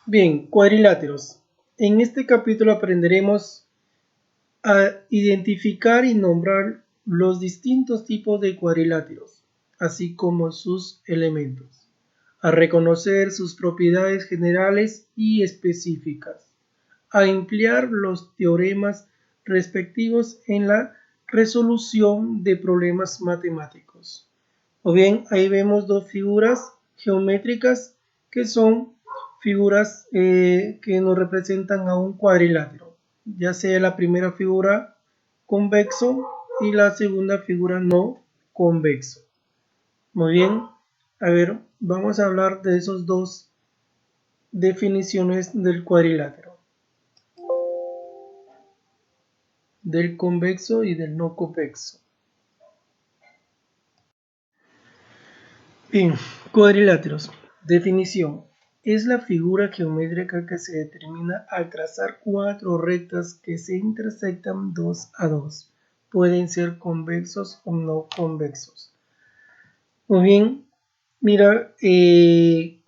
Bien, cuadriláteros. En este capítulo aprenderemos a identificar y nombrar los distintos tipos de cuadriláteros, así como sus elementos, a reconocer sus propiedades generales y específicas, a emplear los teoremas respectivos en la resolución de problemas matemáticos. O bien, ahí vemos dos figuras geométricas que son figuras que nos representan a un cuadrilátero, ya sea la primera figura convexo y la segunda figura no convexo. Muy bien, a ver, vamos a hablar de esos dos definiciones del cuadrilátero, del convexo y del no convexo. Bien, cuadriláteros. Definición. Es la figura geométrica que se determina al trazar cuatro rectas que se intersectan 2 a 2. Pueden ser convexos o no convexos. Muy bien, mira, el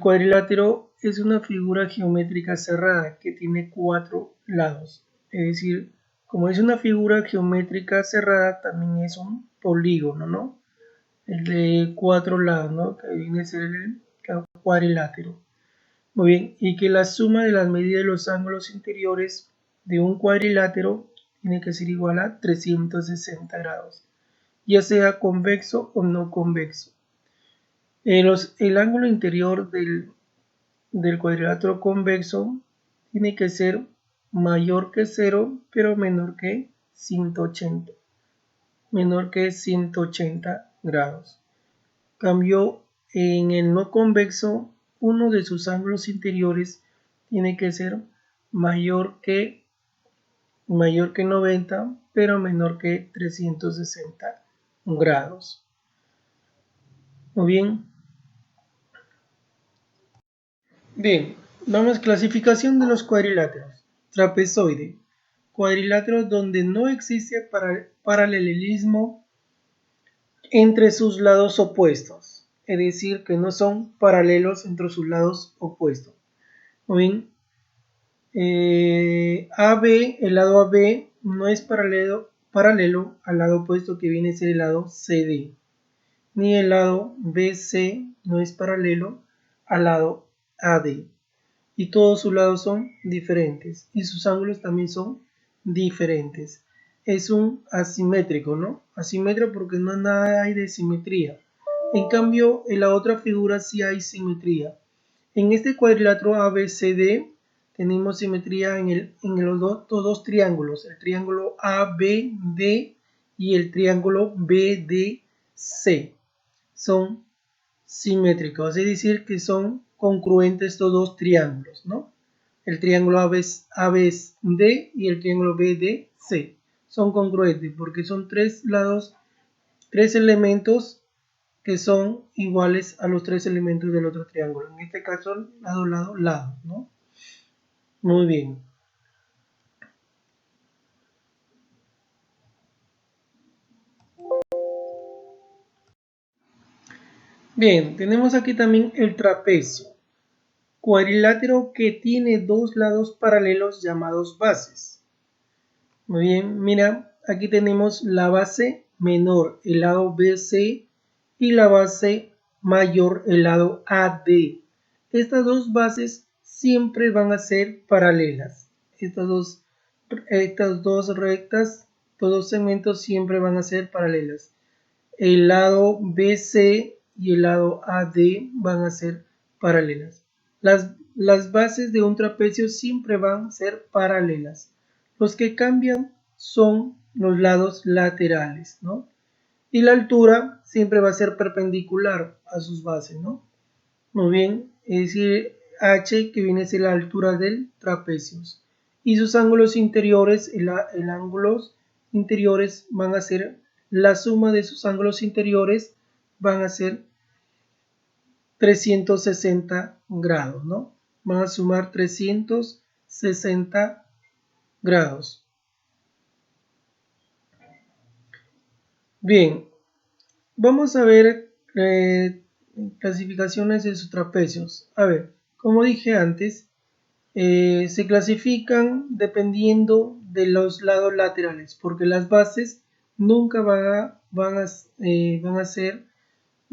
cuadrilátero es una figura geométrica cerrada que tiene cuatro lados. Es decir, como es una figura geométrica cerrada, también es un polígono, ¿no? El de cuatro lados, ¿no? Que viene a ser el cuadrilátero. Muy bien, y que la suma de las medidas de los ángulos interiores de un cuadrilátero tiene que ser igual a 360 grados, ya sea convexo o no convexo. El ángulo interior del cuadrilátero convexo tiene que ser mayor que 0, pero menor que 180, grados. Cambio, en el no convexo, uno de sus ángulos interiores tiene que ser mayor que 90, pero menor que 360 grados. Muy bien. Bien, vamos, clasificación de los cuadriláteros. Trapezoide. Cuadrilátero donde no existe paralelismo entre sus lados opuestos, es decir, que no son paralelos entre sus lados opuestos. Muy bien, AB, el lado AB no es paralelo al lado opuesto que viene a ser el lado CD, ni el lado BC no es paralelo al lado AD, y todos sus lados son diferentes y sus ángulos también son diferentes. Es un asimétrico, ¿no? Asimétrico porque no nada hay de simetría. En cambio, en la otra figura sí hay simetría. En este cuadrilátero ABCD tenemos simetría en los dos triángulos, el triángulo ABD y el triángulo BDC. Son simétricos, es decir, que son congruentes estos dos triángulos, ¿no? El triángulo ABD y el triángulo BDC son congruentes porque son tres lados, tres elementos que son iguales a los tres elementos del otro triángulo. En este caso, lado, lado, lado, ¿no? Muy bien. Bien, tenemos aquí también el trapecio. Cuadrilátero que tiene dos lados paralelos llamados bases. Muy bien, mira, aquí tenemos la base menor, el lado BC, y la base mayor, el lado AD. Estas dos bases siempre van a ser paralelas. Estas dos rectas, todos segmentos siempre van a ser paralelas. El lado BC y el lado AD van a ser paralelas. Las bases de un trapecio siempre van a ser paralelas. Los que cambian son los lados laterales, ¿no? Y la altura siempre va a ser perpendicular a sus bases, ¿no? Muy bien, es decir, H que viene a ser la altura del trapecio. Y sus ángulos interiores, el ángulos interiores van a ser, la suma de sus ángulos interiores van a ser 360 grados, ¿no? Van a sumar 360 grados. Bien, vamos a ver clasificaciones de sus trapecios. A ver, como dije antes, se clasifican dependiendo de los lados laterales, porque las bases nunca van a ser,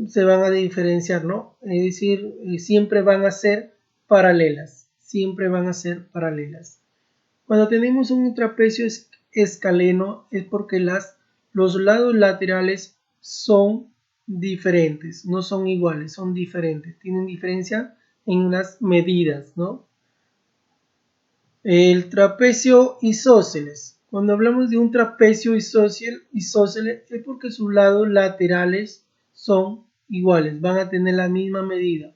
se van a diferenciar, ¿no? Es decir, siempre van a ser paralelas, siempre van a ser paralelas. Cuando tenemos un trapecio escaleno es porque los lados laterales son diferentes, no son iguales, son diferentes, tienen diferencia en las medidas, ¿no? El trapecio isósceles. Cuando hablamos de un trapecio isósceles es porque sus lados laterales son iguales, van a tener la misma medida.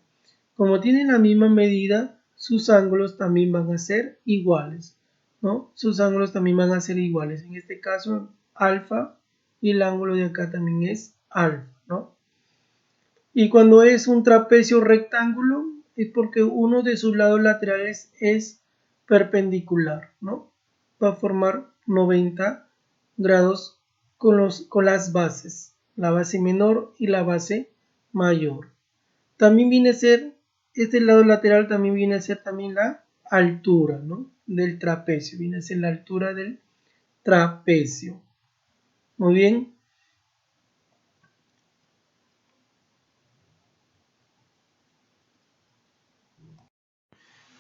Como tienen la misma medida, sus ángulos también van a ser iguales, ¿no? Sus ángulos también van a ser iguales. En este caso, alfa, y el ángulo de acá también es alfa, ¿no? Y cuando es un trapecio rectángulo, es porque uno de sus lados laterales es perpendicular, ¿no? Va a formar 90 grados con las bases, la base menor y la base mayor. También viene a ser, este lado lateral también viene a ser también la altura, ¿no? Del trapecio, viene a ser la altura del trapecio. Muy bien.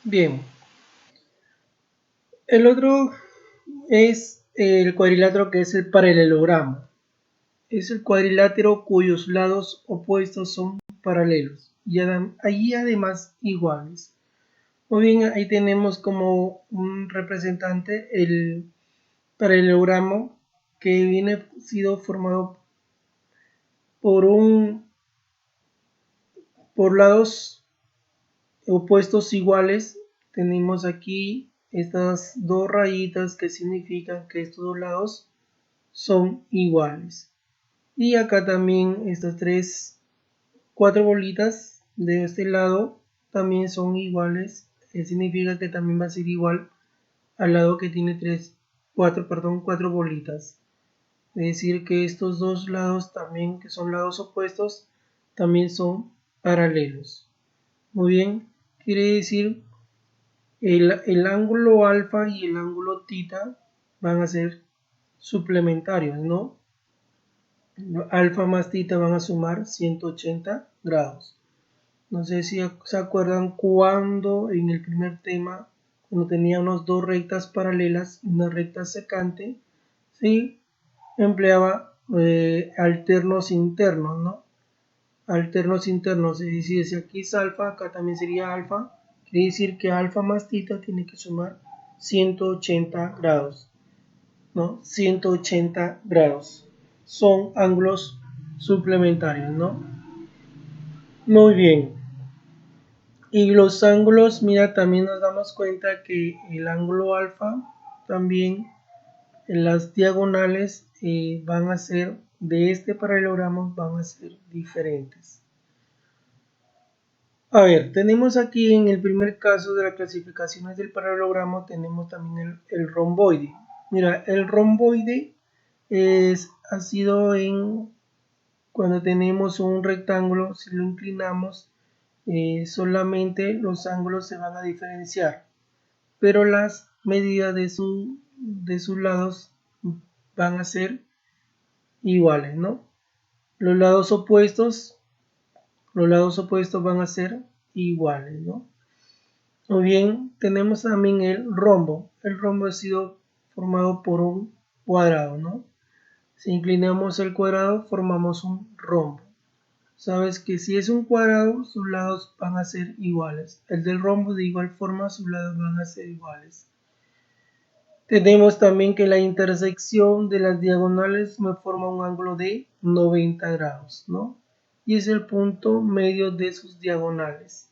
Bien. El otro es el cuadrilátero, que es el paralelogramo. Es el cuadrilátero cuyos lados opuestos son paralelos y además iguales. Muy bien, ahí tenemos como un representante el paralelogramo, que viene sido formado por por lados opuestos iguales. Tenemos aquí estas dos rayitas que significan que estos dos lados son iguales. Y acá también estas cuatro bolitas de este lado también son iguales. Significa que también va a ser igual al lado que tiene cuatro bolitas. Es decir, que estos dos lados también, que son lados opuestos, también son paralelos. Muy bien, quiere decir el ángulo alfa y el ángulo tita van a ser suplementarios, ¿no? Alfa más tita van a sumar 180 grados. No sé si se acuerdan cuando en el primer tema, cuando teníamos dos rectas paralelas y una recta secante, ¿sí? Empleaba alternos internos, ¿no? Alternos internos, es decir, si aquí es alfa, acá también sería alfa, quiere decir que alfa más tita tiene que sumar 180 grados, ¿no? 180 grados. Son ángulos suplementarios, ¿no? Muy bien. Y los ángulos, mira, también nos damos cuenta que el ángulo alfa también en las diagonales van a ser de este paralelogramo, van a ser diferentes. A ver, tenemos aquí en el primer caso de las clasificaciones del paralelogramo, tenemos también el romboide. Mira, el romboide ha sido cuando tenemos un rectángulo, si lo inclinamos, solamente los ángulos se van a diferenciar, pero las medidas de sus lados van a ser iguales, ¿no? Los lados opuestos, van a ser iguales, ¿no? O bien tenemos también el rombo. El rombo ha sido formado por un cuadrado, ¿no? Si inclinamos el cuadrado, formamos un rombo. Sabes que si es un cuadrado, sus lados van a ser iguales. El del rombo, de igual forma, sus lados van a ser iguales. Tenemos también que la intersección de las diagonales me forma un ángulo de 90 grados, ¿no? Y es el punto medio de sus diagonales.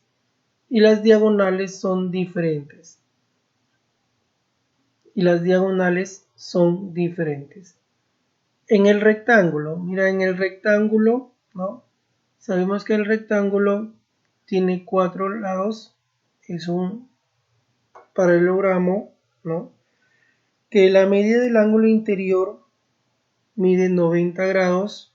Y las diagonales son diferentes. En el rectángulo, mira, en el rectángulo, ¿no? Sabemos que el rectángulo tiene cuatro lados, es un paralelogramo, ¿no? Que la medida del ángulo interior mide 90 grados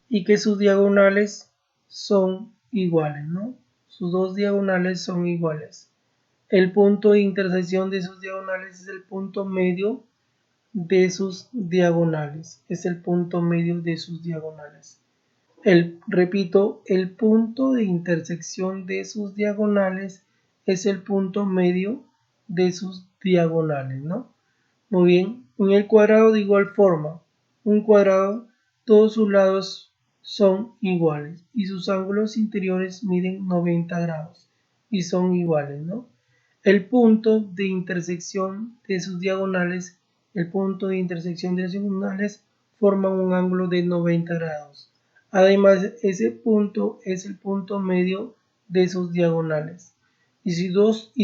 y que sus diagonales son iguales, ¿no? sus dos diagonales son iguales. El punto de intersección de sus diagonales es el punto medio de sus diagonales. Es el punto medio de sus diagonales. Repito, el punto de intersección de sus diagonales es el punto medio de sus diagonales, ¿no? Muy bien, en el cuadrado de igual forma, un cuadrado, todos sus lados son iguales y sus ángulos interiores miden 90 grados y son iguales, ¿no? El punto de intersección de sus diagonales, el punto de intersección de sus diagonales forman un ángulo de 90 grados. Además, ese punto es el punto medio de sus diagonales. Y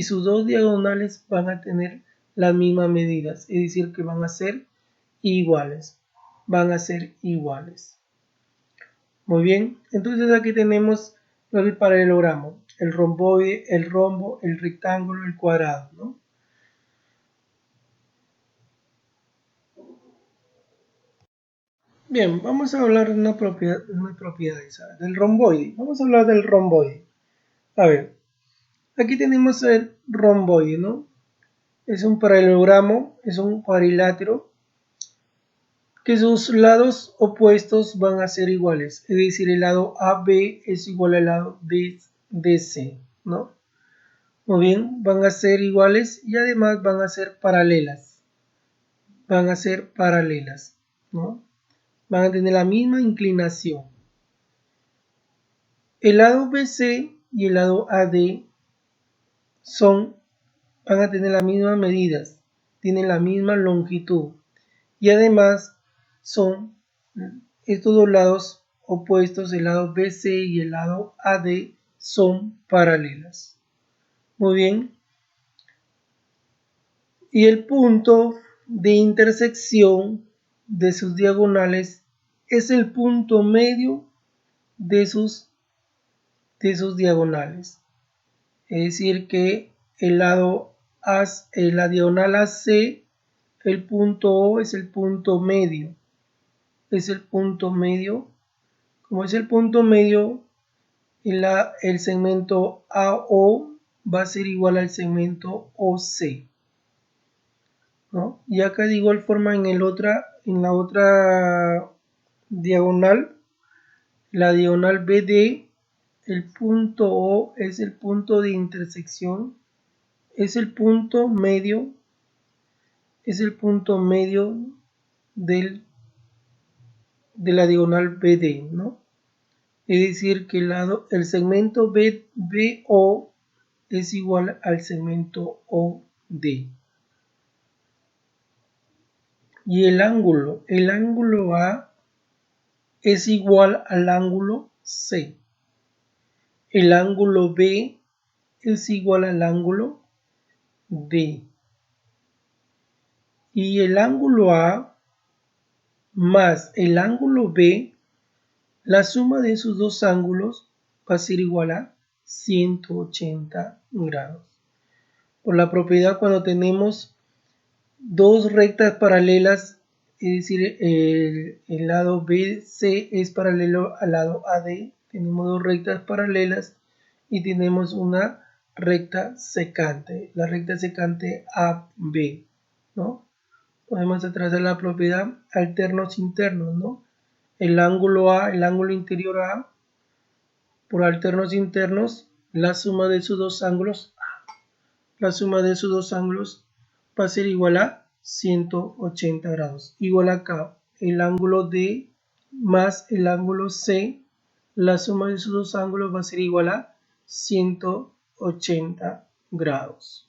sus dos diagonales van a tener las mismas medidas, es decir, que van a ser iguales. Van a ser iguales. Muy bien, entonces aquí tenemos el paralelogramo, el romboide, el rombo, el rectángulo, el cuadrado, ¿no? Bien, vamos a hablar de una propiedad, ¿sabes? Del romboide. Vamos a hablar del romboide. A ver, aquí tenemos el romboide, ¿no? Es un paralelogramo, es un cuadrilátero que sus lados opuestos van a ser iguales, es decir, el lado AB es igual al lado BC, ¿no? Muy bien, van a ser iguales y además van a ser paralelas, ¿no? Van a tener la misma inclinación. El lado BC y el lado AD van a tener las mismas medidas, tienen la misma longitud y además son estos dos lados opuestos, el lado BC y el lado AD, son paralelas. Muy bien. Y el punto de intersección de sus diagonales es el punto medio de sus diagonales. Es decir, que la diagonal AC, el punto O es el punto medio. Es el punto medio. Como es el punto medio, el segmento AO va a ser igual al segmento OC, ¿no? Y acá de igual forma en la otra diagonal, la diagonal BD, el punto O es el punto de intersección, es el punto medio de la diagonal BD, ¿no? Es decir, que el segmento BO es igual al segmento OD. Y el ángulo A es igual al ángulo C. El ángulo B es igual al ángulo D. Y el ángulo A más el ángulo B, la suma de esos dos ángulos va a ser igual a 180 grados. Por la propiedad, cuando tenemos dos rectas paralelas, es decir, el lado BC es paralelo al lado AD, tenemos dos rectas paralelas y tenemos una recta secante, la recta secante AB, ¿no? Podemos trazar la propiedad alternos internos, ¿no? El ángulo A, el ángulo interior A, por alternos internos, la suma de sus dos ángulos va a ser igual a 180 grados. Igual acá, el ángulo D más el ángulo C, la suma de sus dos ángulos va a ser igual a 180 grados.